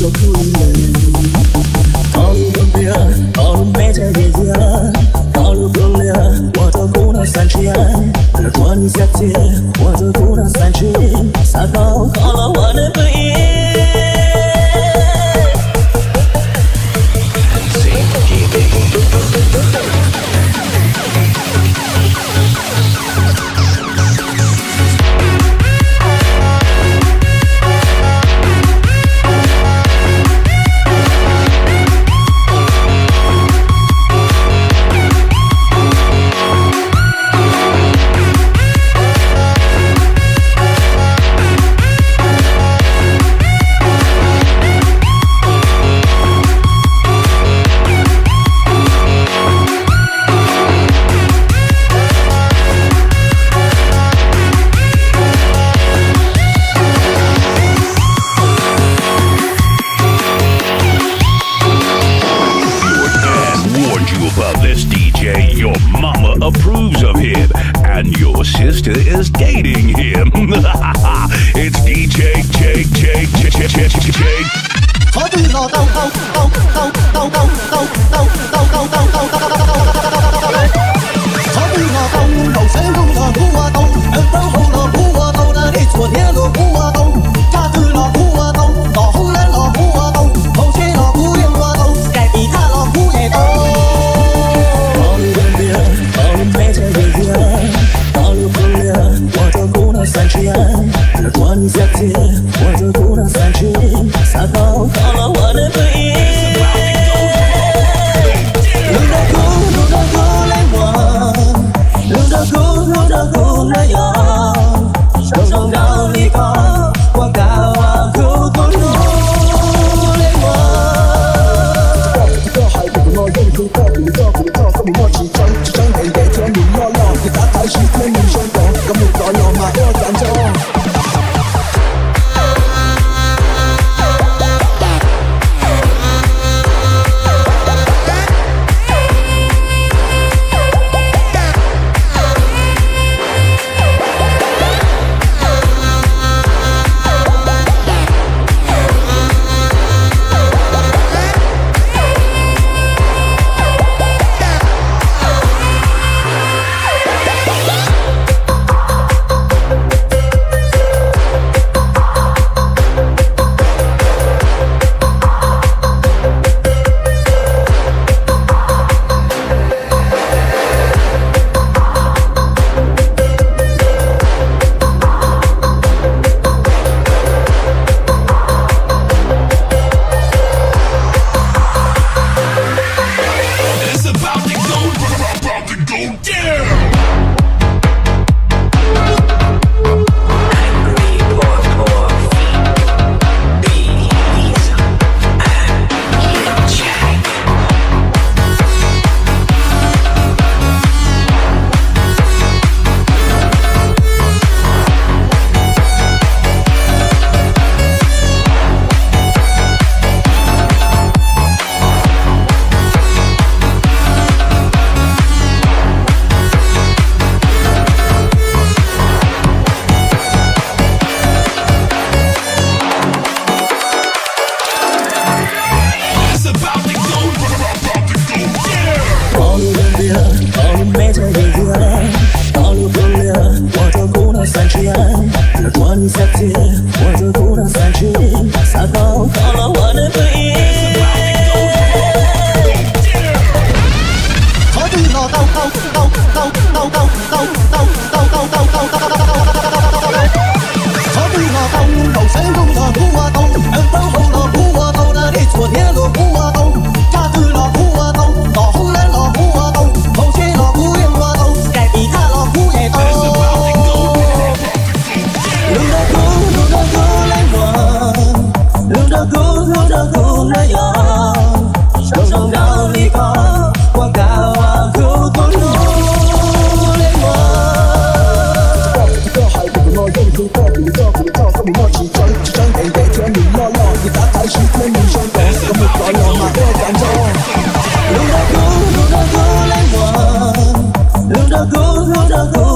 都哭了。道路崩裂，道路没在跌跌，道路崩裂，我的苦恼三千，热转下街，我的苦恼三千，撒高好了我的背影。Approves of him, and your sister is dating him. It's DJ. 热转下街，我的苦恼三千，撒高好了我的背影。路的苦来我，路的苦来我，手中高离高，我高啊苦路来我。这个海不能用口告，你照顾照顾我起床，起床得得天明亮亮，你打开是天明相光，咁你再有嘛要感动。热转下街，我的苦恼三千，撒高好了我的背影。我对我高，我对我高，山中的苦啊高，山后的苦啊高，那里昨天的苦啊高，家子的苦啊高，到后来的苦啊高，后期的苦也啊高，该比他的苦也高。路的苦来哟，手中高离高，我高啊苦路来我。这个海不能用口告，你照顾照顾我起床，起床得得天明亮亮，你打开是天明相光，我们高要嘛要感动。路的苦来我，路的苦